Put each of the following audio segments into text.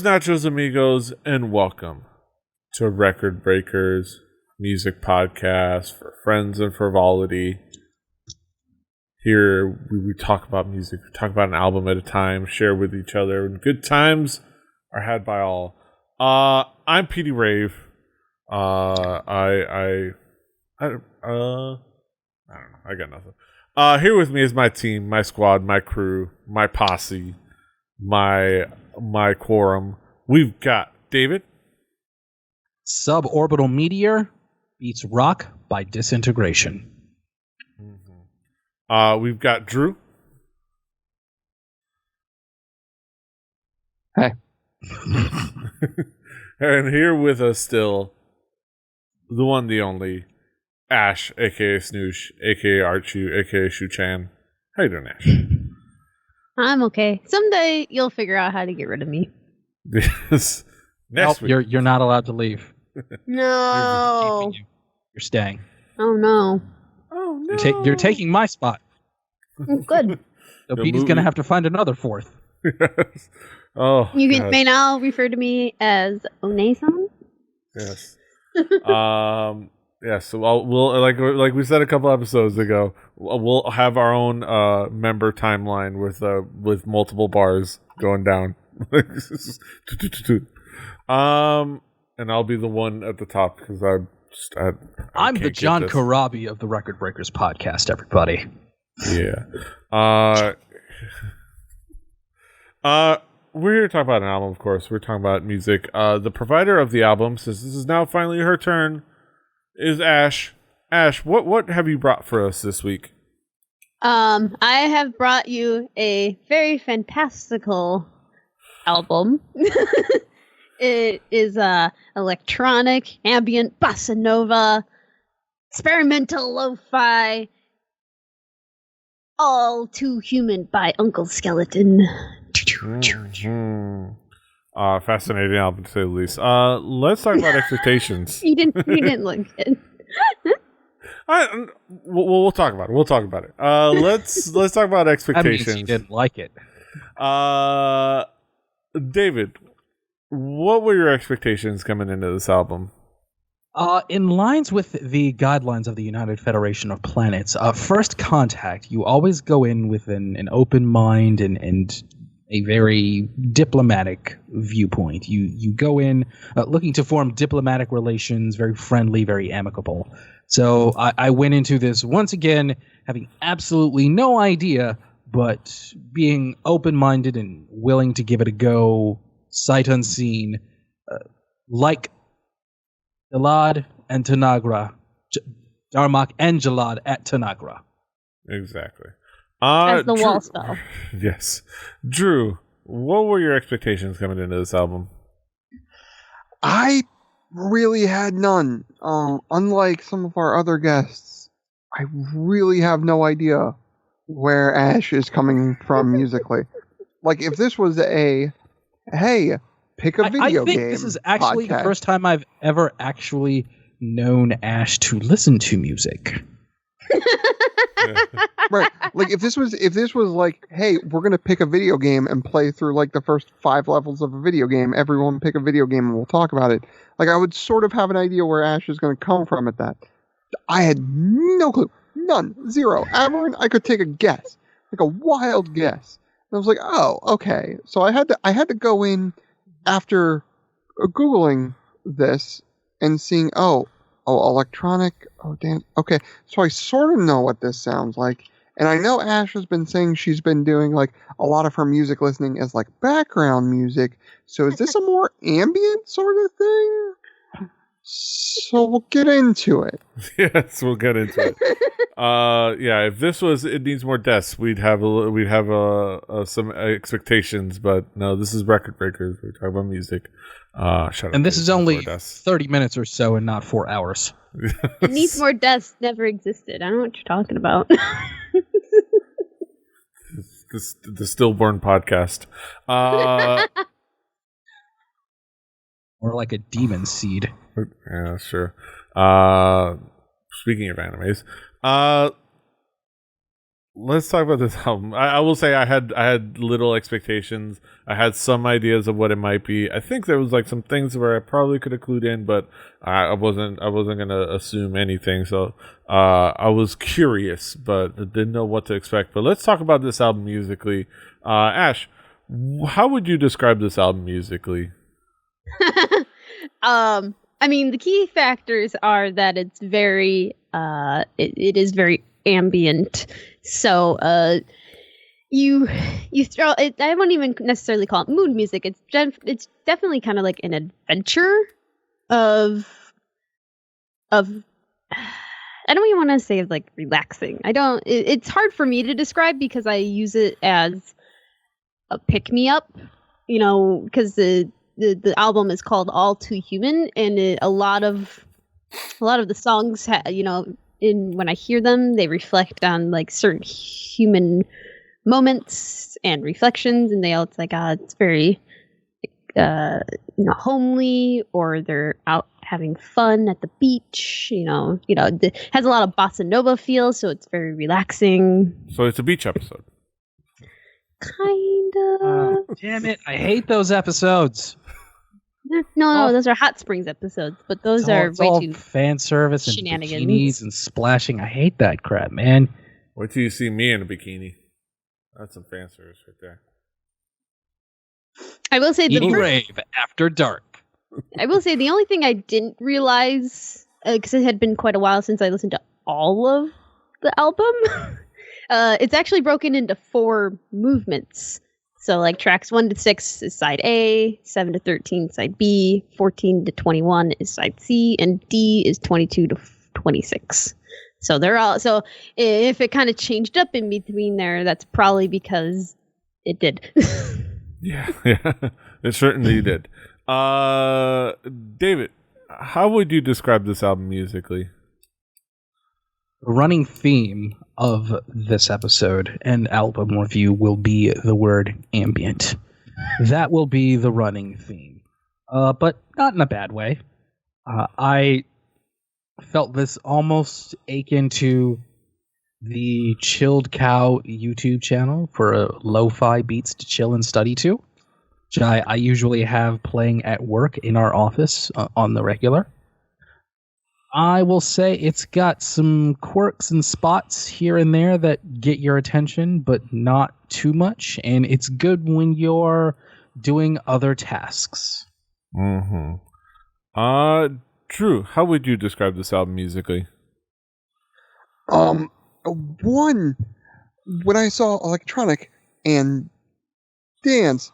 nachos, amigos, and welcome to Record Breakers Music Podcast for friends and frivolity. Here we talk about music, we talk about an album at a time, share with each other, and good times are had by all. I'm Petey Rave. I don't know. I got nothing. Here with me is my team, my squad, my crew, my posse, my quorum. We've got David. Suborbital meteor beats rock by disintegration. We've got Drew. Hey. And here with us still, the one, the only, Ash, aka Snoosh, aka Archu, aka Shu-chan. How you doing, Ash? I'm okay. Someday you'll figure out how to get rid of me. Yes. Next week. You're not allowed to leave. No. You're staying. Oh no. Oh no. You're taking my spot. Good. So Petey's going to have to find another fourth. Yes. Oh. You may now refer to me as One-san. Yes. Yeah. So we'll like we said a couple episodes ago, we'll have our own member timeline with multiple bars going down. And I'll be the one at the top because I'm the John Karabi of the Record Breakers podcast, everybody. Yeah. We're here to talk about an album, of course. We're talking about music. The provider of the album, since this is now finally her turn, is Ash. Ash, what have you brought for us this week? I have brought you a very fantastical album. It is electronic, ambient, bossa nova, experimental lo-fi, all too human by Uncle Skeleton. Fascinating album to say the least. Let's talk about expectations. You didn't look good. We'll talk about it. We'll talk about it. Let's talk about expectations. I mean, you didn't like it. David, what were your expectations coming into this album? In lines with the guidelines of the United Federation of Planets, first contact, you always go in with an open mind and a very diplomatic viewpoint. You go in looking to form diplomatic relations, very friendly, very amicable. So I went into this once again having absolutely no idea, but being open-minded and willing to give it a go, sight unseen, like Jalad and Tanagra, Darmok and Jalad at Tanagra. Exactly. As the wall spell. Yes. Drew, what were your expectations coming into this album? I really had none. Unlike some of our other guests, I really have no idea where Ash is coming from musically. Like, if this was hey, pick a video game. I think this is actually podcast. the first time I've ever actually known Ash to listen to music. Right. Like, if this was like, hey, we're gonna pick a video game and play through like the first 5 levels of a video game, everyone pick a video game and we'll talk about it. Like, I would sort of have an idea where Ash is gonna come from at that. I had no clue. None. Zero. Amarin, I could take a guess. Like a wild guess. And I was like, oh, okay. So I had to go in after Googling this and seeing, oh, electronic. Oh, damn. Okay. So I sort of know what this sounds like. And I know Ash has been saying she's been doing like a lot of her music listening as like background music. So is this a more ambient sort of thing? So we'll get into it. Yes, we'll get into it. Yeah, if this was It Needs More Deaths, we'd have some expectations, but no, this is Record Breakers. We're talking about music. Shut up. And this is only 30 minutes or so and not 4 hours. It Needs More Deaths never existed. I don't know what you're talking about. The Stillborn podcast. Or like a demon seed. Yeah, sure. Speaking of animes, let's talk about this album. I will say I had little expectations. I had some ideas of what it might be. I think there was like some things where I probably could have clued in, but I wasn't gonna assume anything. So I was curious, but didn't know what to expect. But let's talk about this album musically. Ash, how would you describe this album musically? I mean, the key factors are that it's very, it is very ambient. So, you throw it. I won't even necessarily call it mood music. It's definitely kind of like an adventure of. I don't even want to say like relaxing. I don't. It's hard for me to describe because I use it as a pick me up. You know, because the album is called All Too Human, and a lot of the songs, when I hear them, they reflect on like certain human moments and reflections, and it's like it's very homely, or they're out having fun at the beach. It has a lot of bossa nova feel, so it's very relaxing. So it's a beach episode. Kinda. Damn it! I hate those episodes. No, those are hot springs episodes, but those are way too fan service and shenanigans. bikinis and splashing. I hate that crap, man. Wait till you see me in a bikini. That's some fan service right there. I will say rave after dark. I will say the only thing I didn't realize, because it had been quite a while since I listened to all of the album, it's actually broken into 4 movements. So like tracks 1 to 6 is side A, 7 to 13 side B, 14 to 21 is side C, and D is 22 to 26. So they're all. So if it kind of changed up in between there, that's probably because it did. Yeah, it certainly did. David, how would you describe this album musically? The running theme of this episode and album review will be the word ambient. That will be the running theme, but not in a bad way. I felt this almost akin to the Chilled Cow YouTube channel for lo-fi beats to chill and study to, which I usually have playing at work in our office on the regular. I will say it's got some quirks and spots here and there that get your attention, but not too much, and it's good when you're doing other tasks. Mm-hmm. Drew, how would you describe this album musically? When I saw electronic and dance,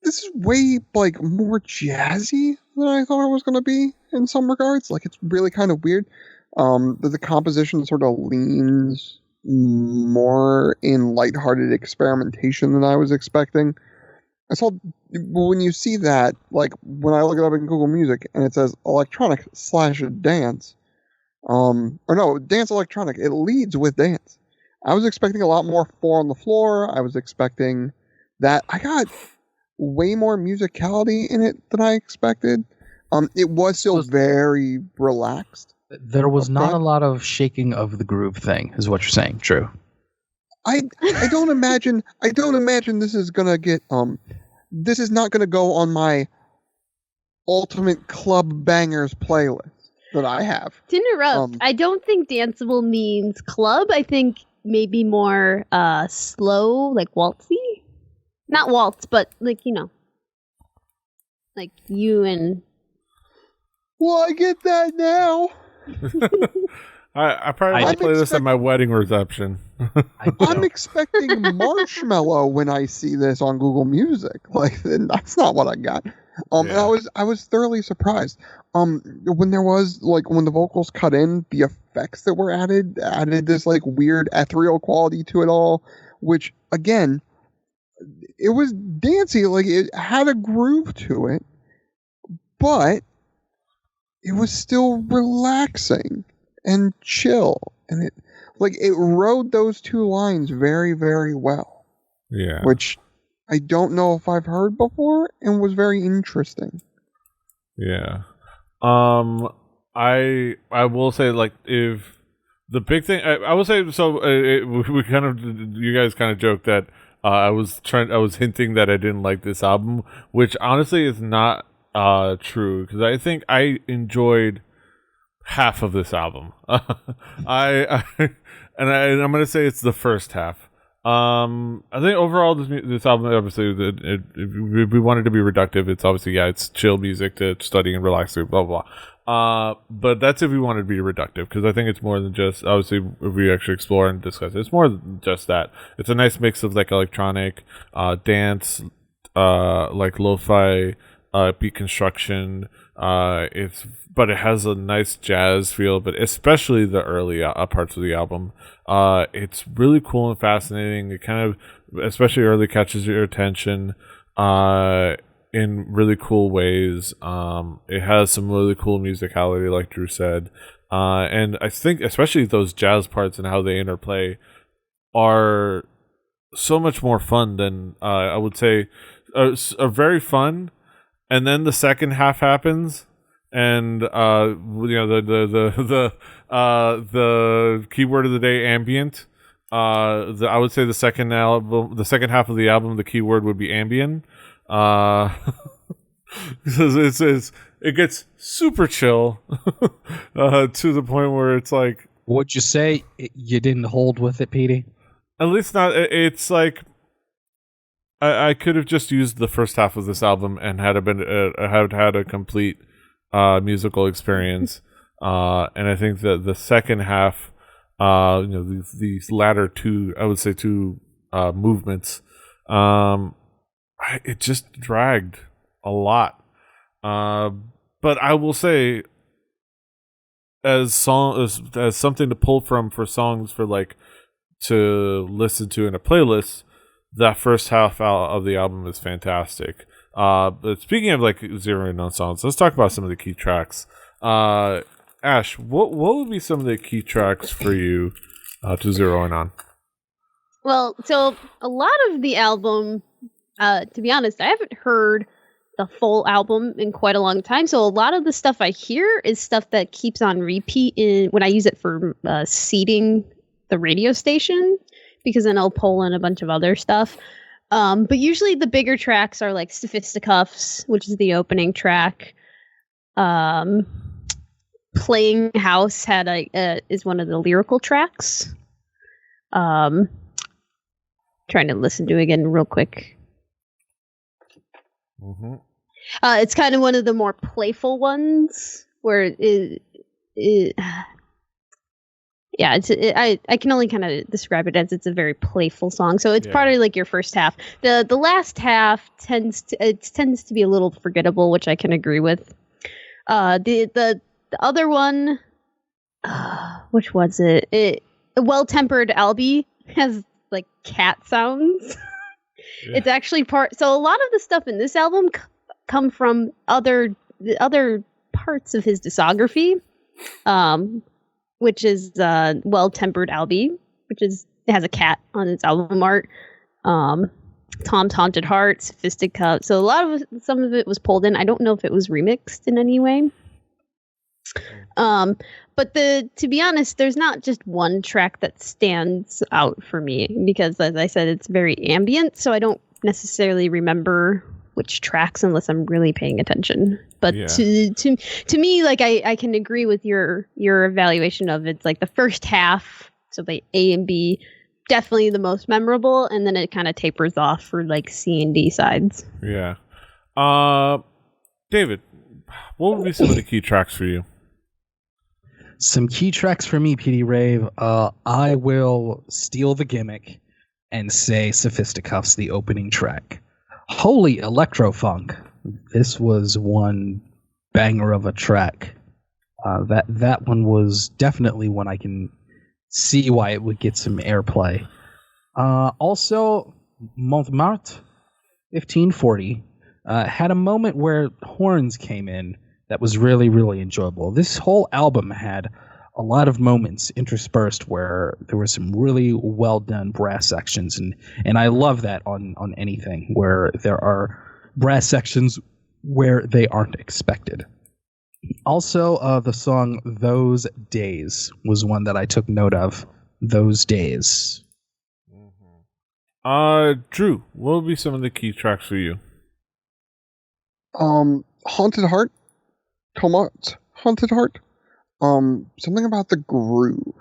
this is way like more jazzy than I thought it was going to be in some regards. Like, it's really kind of weird. The composition sort of leans more in lighthearted experimentation than I was expecting. I saw, when you see that, like when I look it up in Google Music and it says electronic / dance, or no, dance electronic, it leads with dance. I was expecting a lot more 4 on the floor. I was expecting that. I got way more musicality in it than I expected. It was still very relaxed. There was not a lot of shaking of the groove thing, is what you're saying. True. I don't imagine this is gonna get this is not gonna go on my ultimate club bangers playlist that I have. To interrupt, I don't think danceable means club. I think maybe more slow, like waltzy. Not waltz, but like, like you and. Well, I get that now. I probably want to play this at my wedding reception. I'm expecting Marshmallow when I see this on Google Music. Like, that's not what I got. And I was thoroughly surprised. When there was when the vocals cut in, the effects that were added this like weird ethereal quality to it all, which again, it was dancey. Like, it had a groove to it, but it was still relaxing and chill, and it rode those 2 lines very, very well. Yeah, which I don't know if I've heard before, and was very interesting. Yeah, I will say, like, if The big thing I will say, so we kind of, you guys kind of joked that I was hinting that I didn't like this album, which honestly is not true, because I think I enjoyed half of this album. I'm gonna say it's the first half. I think overall this album, obviously, if we wanted to be reductive, it's obviously, it's chill music to study and relax to, blah blah. But that's if we wanted to be reductive, because I think it's more than just, obviously, if we actually explore and discuss it, it's more than just that. It's a nice mix of like electronic, dance, like lo-fi, beat construction. But it has a nice jazz feel, but especially the early parts of the album. It's really cool and fascinating. It kind of, especially early, catches your attention in really cool ways. It has some really cool musicality, like Drew said. And I think especially those jazz parts and how they interplay are so much more fun than, I would say, are very fun. And then the second half happens, and the keyword of the day, ambient. I would say the second half of the album, the keyword would be ambient. Because it gets super chill to the point where it's like, would you say you didn't hold with it, Petey? At least not. It's like, I could have just used the first half of this album and had a complete musical experience, and I think that the second half, these latter two, I would say two movements, it just dragged a lot. But I will say, as something to pull from for songs for like to listen to in a playlist, that first half of the album is fantastic. But speaking of like zeroing in on songs, let's talk about some of the key tracks. Ash, what would be some of the key tracks for you to zero in on? Well, so a lot of the album, to be honest, I haven't heard the full album in quite a long time. So a lot of the stuff I hear is stuff that keeps on repeat when I use it for seeding the radio station, because then I'll pull in a bunch of other stuff. But usually the bigger tracks are like Sophisticuffs, which is the opening track. Playing House is one of the lyrical tracks. Trying to listen to it again real quick. Mm-hmm. It's kind of one of the more playful ones where I can only kind of describe it as it's a very playful song. So it's part of like your first half. The last half tends to be a little forgettable, which I can agree with. The other one, which was it? Well-Tempered Albie has like cat sounds. Yeah. It's actually so a lot of the stuff in this album come from other parts of his discography. Which is Well-Tempered Albie, it has a cat on its album art. Tom's Haunted Heart, Sophisticuffs. So some of it was pulled in. I don't know if it was remixed in any way. But to be honest, there's not just one track that stands out for me, because as I said, it's very ambient, so I don't necessarily remember which tracks unless I'm really paying attention. But to me, like I can agree with your evaluation of it's like the first half, so by A and B, definitely the most memorable, and then it kind of tapers off for like C and D sides. Yeah. David, what would be some of the key tracks for you? Some key tracks for me, PD Rave. I will steal the gimmick and say Sophisticuffs, the opening track. Holy electro-funk. This was one banger of a track. That one was definitely one I can see why it would get some airplay. Also, Montmartre 1540 had a moment where horns came in that was really, really enjoyable. This whole album had a lot of moments interspersed where there were some really well done brass sections, and I love that on anything where there are brass sections where they aren't expected. Also, the song "Those Days" was one that I took note of. Those days. Drew, what would be some of the key tracks for you? Haunted Heart. Haunted Heart. Something about the groove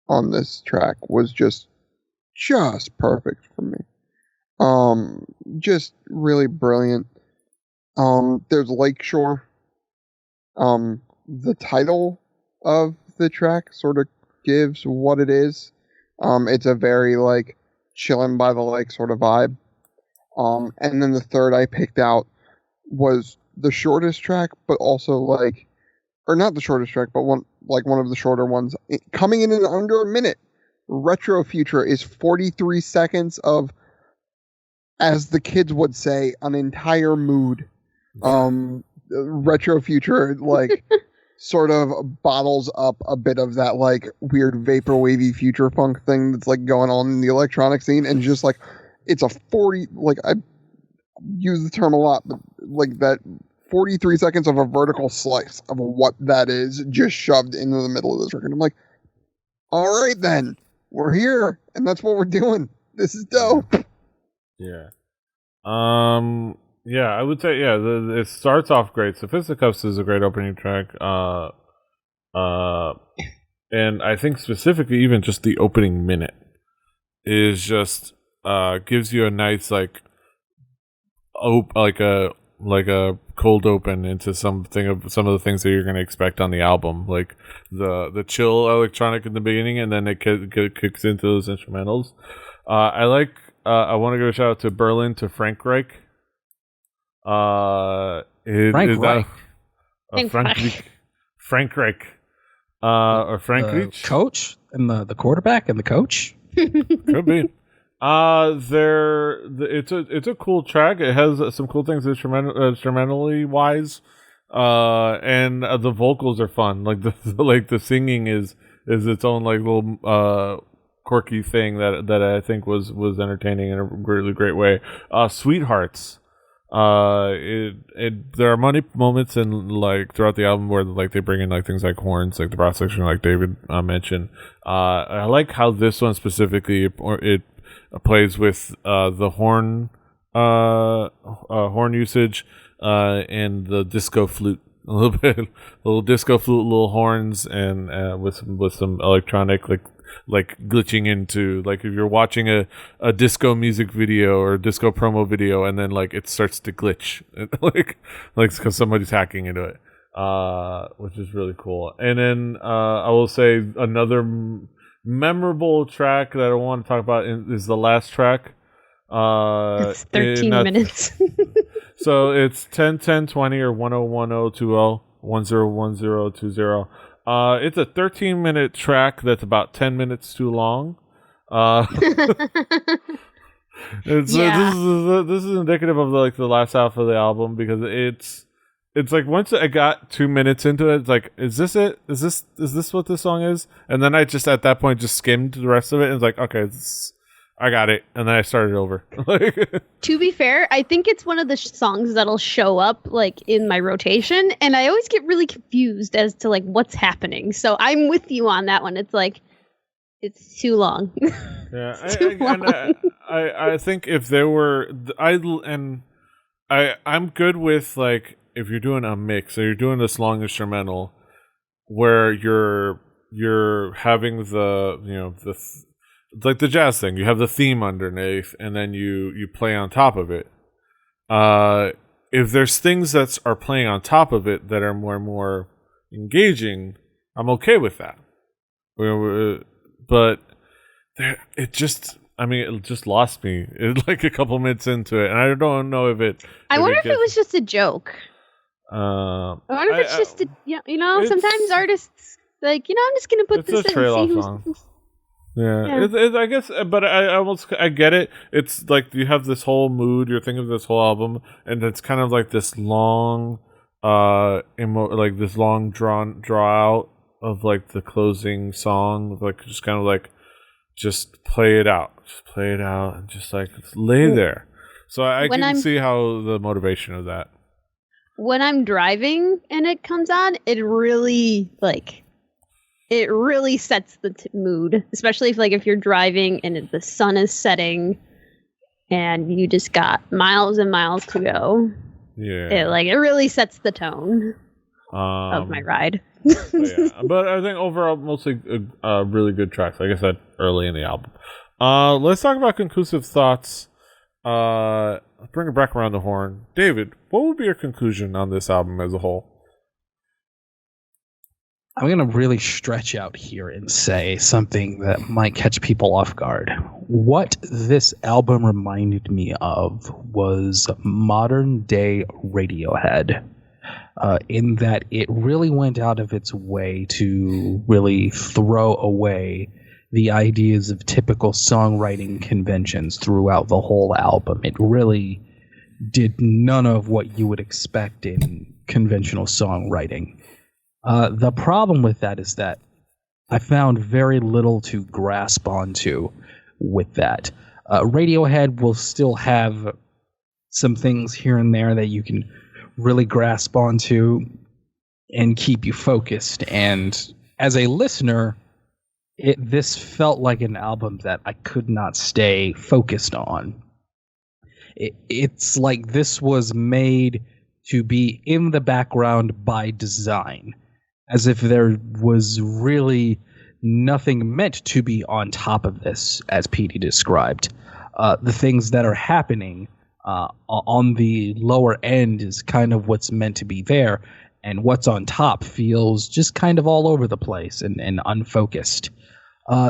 on this track was just perfect for me. Just really brilliant. There's Lakeshore. The title of the track sort of gives what it is. It's a very like chilling by the lake sort of vibe. And then the third I picked out was the shortest track, but also like, or not the shortest track, but one of the shorter ones, coming in under a minute. Retro Future is 43 seconds of, as the kids would say, an entire mood. Retro Future like sort of bottles up a bit of that like weird vapor wavy future funk thing that's like going on in the electronic scene, and just like it's a 40, like I use the term a lot, but like that 43 seconds of a vertical slice of what that is just shoved into the middle of this record. I'm like, all right then, we're here and that's what we're doing. This is dope. Yeah. Yeah, I would say it starts off great. So Fisticuffs is a great opening track. And I think specifically even just the opening minute is just gives you a nice like like a cold open into some of the things that you're going to expect on the album, like the chill electronic in the beginning, and then it kicks into those instrumentals. I want to give a shout out to Berlin, to Frank Reich. Frank Reich. Frank Reich. Or Frank Reich. Coach and the quarterback and the coach. Could be. It's a cool track. It has some cool things instrumentally wise, and the vocals are fun. Like the singing is its own like little quirky thing that I think was entertaining in a really great way. Sweethearts. There are many moments in like throughout the album where like they bring in like things like horns, like the brass section, like David mentioned. I like how this one specifically it plays with the horn usage and the disco flute a little bit, a little disco flute, little horns, and with some electronic like glitching into, like if you're watching a disco music video or a disco promo video and then like it starts to glitch like because somebody's hacking into it, which is really cool. And then I will say another memorable track that I want to talk about is the last track. It's 13 minutes. So it's 10 10 20 or 1010 20 101020. It's a 13-minute track that's about 10 minutes too long. This is indicative of the last half of the album, because it's like once I got 2 minutes into it, it's like, is this it? Is this what this song is? And then I just at that point just skimmed the rest of it and was like, okay, I got it, and then I started over. To be fair, I think it's one of the songs that'll show up like in my rotation, and I always get really confused as to like what's happening. So I'm with you on that one. It's like it's too long. Yeah, long. I think if there were I'm good with like if you're doing a mix or you're doing this long instrumental where you're having like the jazz thing, you have the theme underneath and then you play on top of it. If there's things that are playing on top of it that are more engaging, I'm okay with that. But it just lost me like a couple minutes into it, and I don't know if it. I wonder if it was just a joke. I wonder if it's just sometimes artists like, I'm just gonna put this in. It's a trail-off song. Yeah. I guess, but I get it. It's like you have this whole mood, you're thinking of this whole album, and it's kind of like this long, like this long draw out of like the closing song, like just kind of like just play it out, and just like lay there. So I can see how the motivation of that. when I'm driving and it comes on, it really sets the mood, especially if you're driving and the sun is setting and you just got miles and miles to go. Yeah. It really sets the tone of my ride. But I think overall, mostly really good tracks. Like I said, early in the album. Let's talk about conclusive thoughts. Bring it back around the horn. David, what would be your conclusion on this album as a whole? I'm going to really stretch out here and say something that might catch people off guard. What this album reminded me of was modern day Radiohead, in that it really went out of its way to really throw away the ideas of typical songwriting conventions throughout the whole album. It really did none of what you would expect in conventional songwriting. The problem with that is that I found very little to grasp onto with that. Radiohead will still have some things here and there that you can really grasp onto and keep you focused. And as a listener, this felt like an album that I could not stay focused on. It's like this was made to be in the background by design, as if there was really nothing meant to be on top of this, as Petey described. The things that are happening on the lower end is kind of what's meant to be there, and what's on top feels just kind of all over the place and unfocused.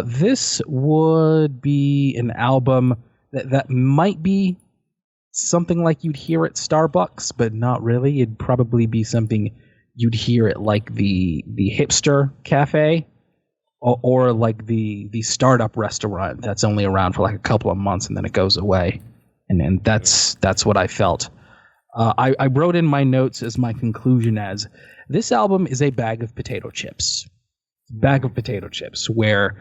This would be an album that might be something like you'd hear at Starbucks, but not really. It'd probably be something you'd hear at like the hipster cafe or like the startup restaurant that's only around for like a couple of months and then it goes away. And that's what I felt. I wrote in my notes as my conclusion as this album is a bag of potato chips. Bag of potato chips where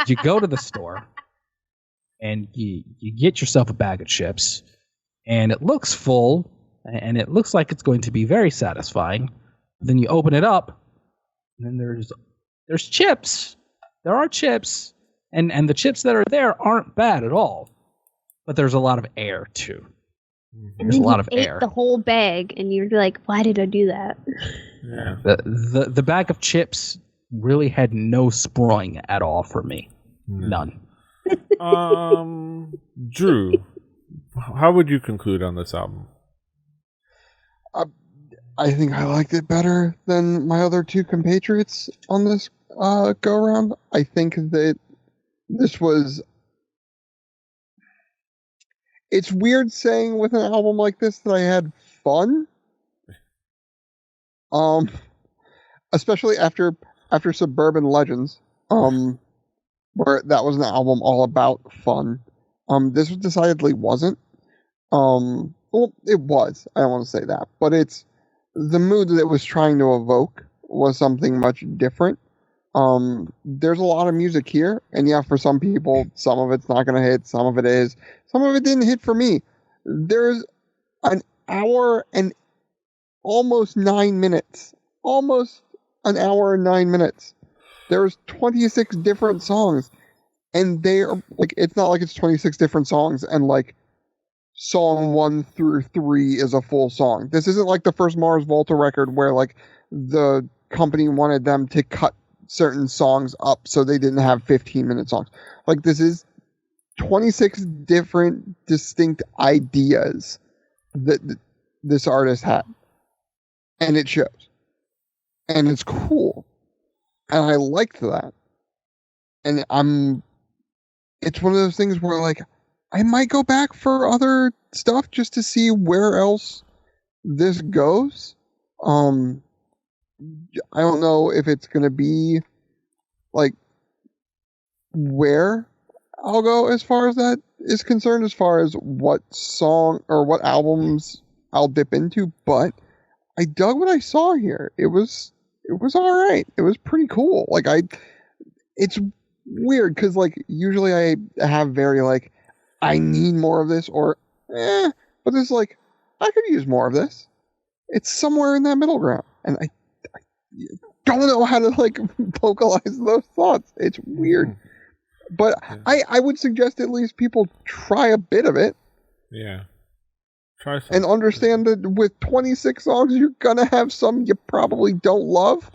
you go to the store and you get yourself a bag of chips and it looks full and it looks like it's going to be very satisfying. Then you open it up and then there's chips. There are chips and the chips that are there aren't bad at all. But there's a lot of air too. There's a lot of air. The whole bag and you're like, why did I do that? Yeah. The bag of chips really had no sprawling at all for me. None. Drew, how would you conclude on this album? I think I liked it better than my other two compatriots on this go around. I think that this was. It's weird saying with an album like this that I had fun. Especially after Suburban Legends, where that was an album all about fun. This decidedly wasn't. Well, it was. I don't want to say that, but it's the mood that it was trying to evoke was something much different. There's a lot of music here, and yeah, for some people, some of it's not going to hit, some of it is, some of it didn't hit for me. There's an hour and almost 9 minutes, almost an hour and 9 minutes. There's 26 different songs, and they are like, it's not like it's 26 different songs and like song 1 through 3 is a full song. This isn't like the first Mars Volta record where like the company wanted them to cut certain songs up so they didn't have 15-minute songs. Like this is 26 different distinct ideas that this artist had. And it shows. And it's cool. And I liked that. And it's one of those things where like I might go back for other stuff just to see where else this goes. I don't know if it's going to be like where I'll go as far as that is concerned, as far as what song or what albums I'll dip into, but I dug what I saw here. It was all right. It was pretty cool. Like it's weird because like usually I have very like I need more of this or but it's like I could use more of this. It's somewhere in that middle ground, and I don't know how to like vocalize those thoughts. It's weird, but I would suggest at least people try a bit of it. Yeah. And understand that with 26 songs, you're gonna have some you probably don't love.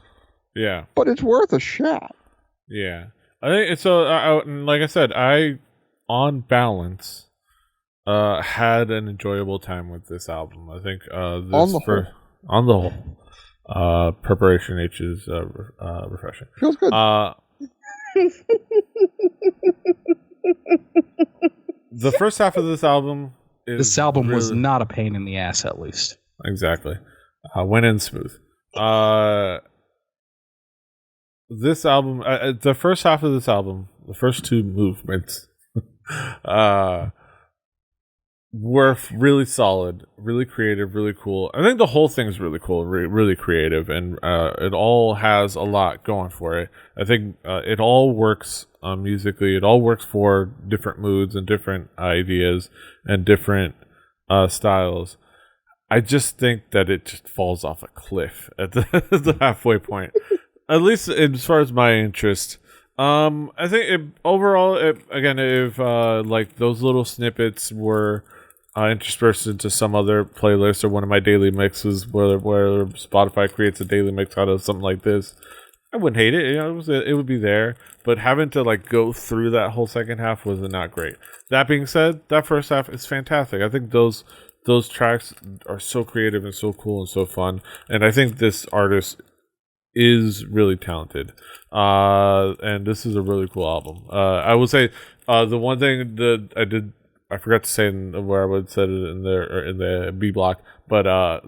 Yeah. But it's worth a shot. Yeah. I think it's so. Like I said, I, on balance, had an enjoyable time with this album. I think on the whole, Preparation H is refreshing. Feels good. The first half of this album. This album was not a pain in the ass, at least. Exactly. Went in smooth. This album, the first half of this album, the first two movements, were really solid, really creative, really cool. I think the whole thing's really cool, really creative, and it all has a lot going for it. I think it all works musically. It all works for different moods and different ideas and different styles. I just think that it just falls off a cliff at the halfway point. At least as far as my interest. I think overall, if like those little snippets were interspersed into some other playlist or one of my daily mixes where Spotify creates a daily mix out of something like this, I wouldn't hate it. You know, it would be there. But having to like go through that whole second half was not great. That being said, that first half is fantastic. I think those tracks are so creative and so cool and so fun. And I think this artist is really talented. And this is a really cool album. I will say the one thing that I forgot to say where I would said it in the B block, but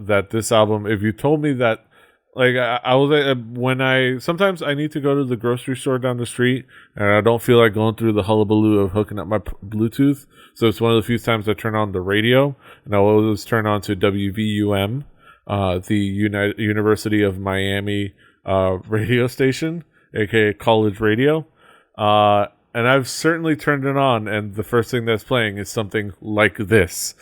that this album, if you told me that, like I was sometimes I need to go to the grocery store down the street and I don't feel like going through the hullabaloo of hooking up my Bluetooth, so it's one of the few times I turn on the radio, and I always turn on to WVUM, the University of Miami radio station, aka college radio. And I've certainly turned it on, and the first thing that's playing is something like this.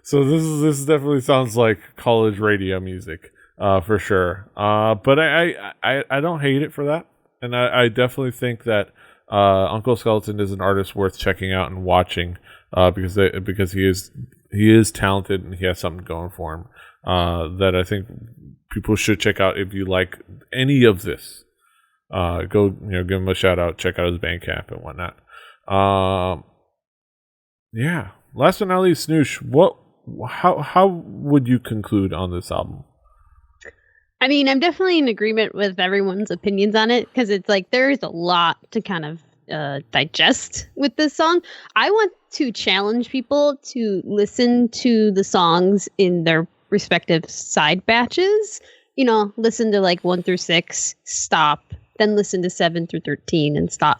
So this definitely sounds like college radio music, for sure. But I don't hate it for that, and I definitely think that Uncle Skeleton is an artist worth checking out and watching, because he is talented and he has something going for him that I think people should check out if you like any of this. Go, give him a shout out, check out his Bandcamp and whatnot. Yeah. Last but not least, Snoosh, how would you conclude on this album? I mean, I'm definitely in agreement with everyone's opinions on it, because it's like there's a lot to kind of digest with this song. I want to challenge people to listen to the songs in their respective side batches. Listen to like 1 through 6, stop, then listen to 7 through 13 and stop.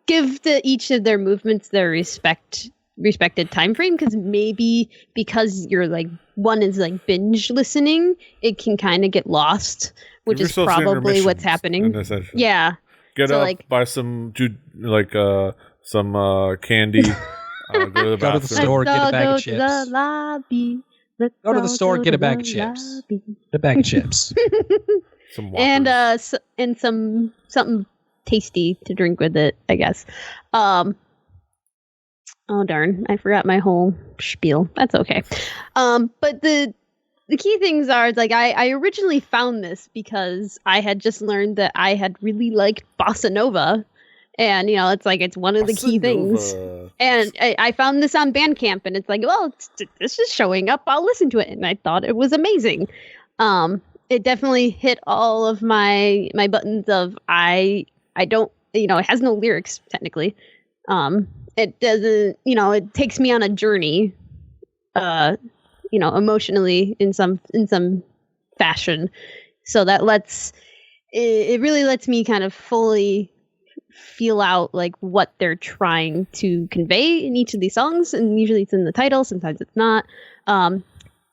Give each of their movements their respected time frame, because you're like one is like binge listening, it can kind of get lost, which is probably what's happening. Yeah. Get so, up, buy some candy, go to the store, get a bag of chips. The lobby. Go to the store, get a bag of chips. Get a bag of chips. Some and and something tasty to drink with it, I guess. Oh darn, I forgot my whole spiel. That's okay. But the key things are, like, I originally found this because I had just learned that I had really liked bossa nova. And, it's one of the key things. And I found this on Bandcamp, and it's like, well, this is showing up. I'll listen to it. And I thought it was amazing. It definitely hit all of my buttons of I don't, it has no lyrics, technically. It doesn't, it takes me on a journey, emotionally in some fashion. So that it really lets me kind of fully feel out like what they're trying to convey in each of these songs, and usually it's in the title, sometimes it's not.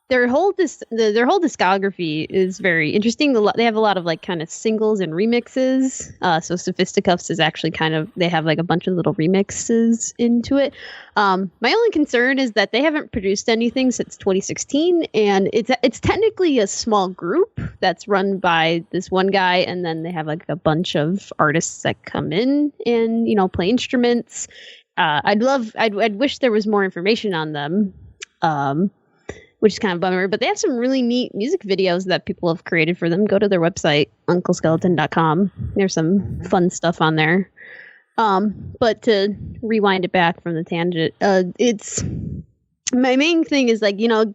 their whole discography is very interesting. They have a lot of like kind of singles and remixes. So Sophisticuffs is actually they have like a bunch of little remixes into it. My only concern is that they haven't produced anything since 2016, and it's technically a small group that's run by this one guy, and then they have like a bunch of artists that come in and play instruments. I'd wish there was more information on them. Which is kind of a bummer, but they have some really neat music videos that people have created for them. Go to their website, uncleskeleton.com. There's some fun stuff on there. But to rewind it back from the tangent, it's my main thing is like, give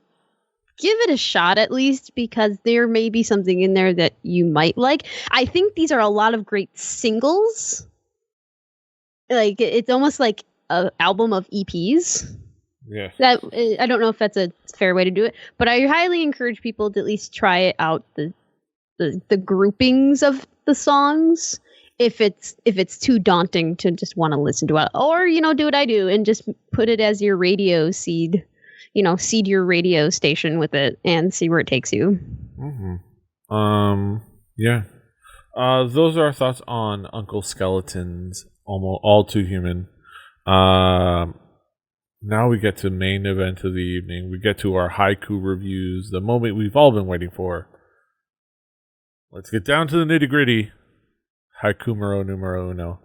it a shot at least, because there may be something in there that you might like. I think these are a lot of great singles. Like it's almost like an album of EPs. Yeah. That I don't know if that's a fair way to do it, but I highly encourage people to at least try it out, the groupings of the songs. If it's too daunting to just want to listen to it, or do what I do and just put it as your radio seed, seed your radio station with it and see where it takes you. Mm-hmm. Yeah. Those are our thoughts on Uncle Skeleton's almost All Too Human. Now we get to the main event of the evening. We get to our haiku reviews, the moment we've all been waiting for. Let's get down to the nitty gritty. Haiku numero uno.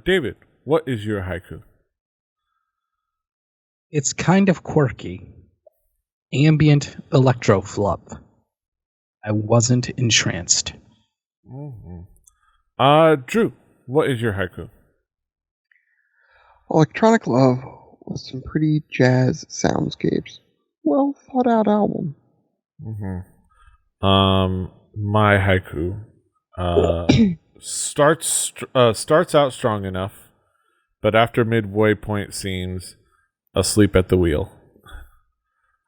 David, what is your haiku? It's kind of quirky. Ambient electro fluff. I wasn't entranced. Mm-hmm. Drew, what is your haiku? Electronic Love with some pretty jazz soundscapes. Well thought out album. Mm-hmm. My haiku starts out strong enough, but after midway point seems asleep at the wheel.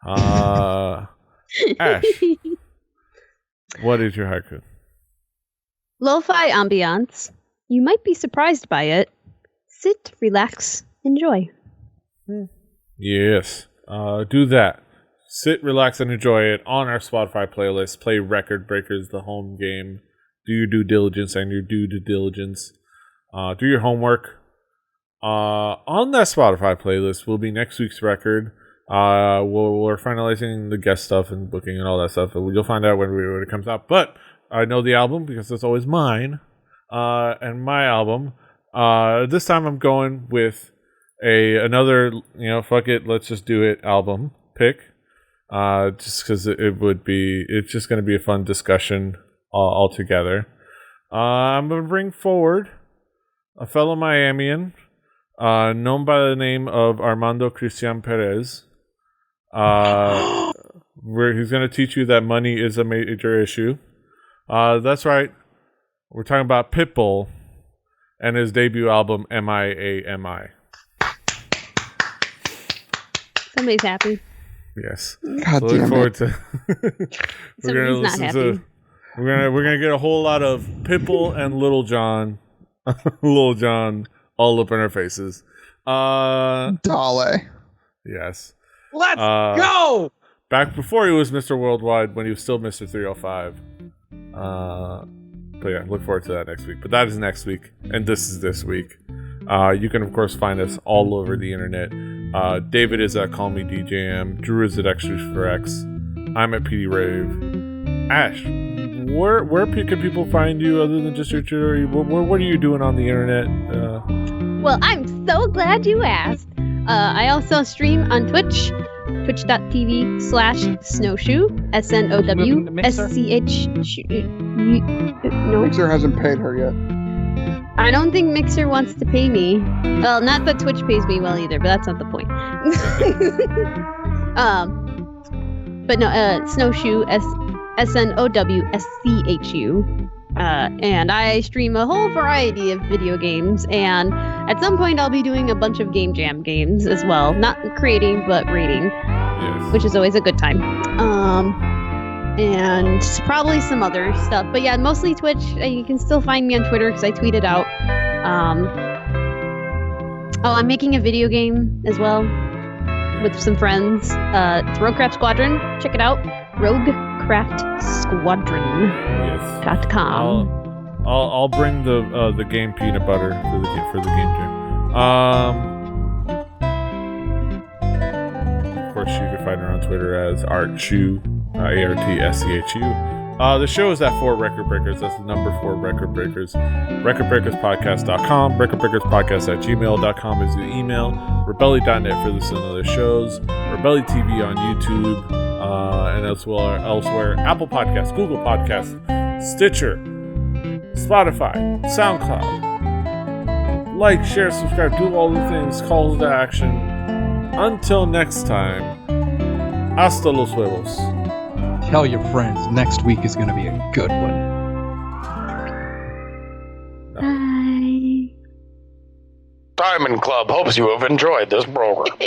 Ash, what is your haiku? Lo-fi ambiance. You might be surprised by it. Sit, relax, enjoy. Yes. Do that. Sit, relax, and enjoy it on our Spotify playlist. Play Record Breakers, the home game. Do your due diligence and your due diligence. Do your homework. On that Spotify playlist will be next week's record. We're finalizing the guest stuff and booking and all that stuff. You'll find out when it comes out. But I know the album because it's always mine. And my album. This time I'm going with another, fuck it, let's just do it album pick. Just because it's just going to be a fun discussion altogether. I'm going to bring forward a fellow Miamian, known by the name of Armando Cristian Perez. He's going to teach you that money is a major issue. That's right. We're talking about Pitbull and his debut album, M.I.A.M.I. Somebody's happy. Yes. God so damn look forward it. to. We're gonna Somebody's not happy. We're gonna get a whole lot of Pitbull and Little John, all up in our faces. Dale. Yes. Let's go! Back before he was Mr. Worldwide, when he was still Mr. 305. But yeah, look forward to that next week. But that is next week, and this is this week. You can, of course, find us all over the internet. David is at Call Me DJM. Drew is at X4X. I'm at PD Rave. Ash, where can people find you other than just your Twitter? What are you doing on the internet? Well, I'm so glad you asked. I also stream on Twitch. Twitch.tv/snowshoe SNOWSCH. No, Mixer hasn't paid her yet. I don't think Mixer wants to pay me. Well, not that Twitch pays me well either, but that's not the point. But no, Snowshoe SNOWSCHU. And I stream a whole variety of video games, and at some point I'll be doing a bunch of Game Jam games as well. Not creating, but rating, Yes. which is always a good time. And probably some other stuff. But yeah, mostly Twitch. You can still find me on Twitter because I tweet it out. I'm making a video game as well. with some friends. It's Roguecraft Squadron. Check it out. RogueCraftSquadron.com. Yes. I'll bring the game peanut butter for the game jam. Of course, you can find her on Twitter as Artchu, ARTSCHU. The show is at 4 Record Breakers. That's the number 4 Record Breakers. RecordBreakersPodcast.com. RecordBreakersPodcast@gmail.com is the email. Rebelli.net for this and other shows. Rebelli TV on YouTube and elsewhere. Apple Podcasts, Google Podcasts, Stitcher, Spotify, SoundCloud. Like, share, subscribe, do all the things. Calls to action. Until next time, hasta los huevos. Tell your friends next week is going to be a good one. Bye. Diamond Club hopes you have enjoyed this program.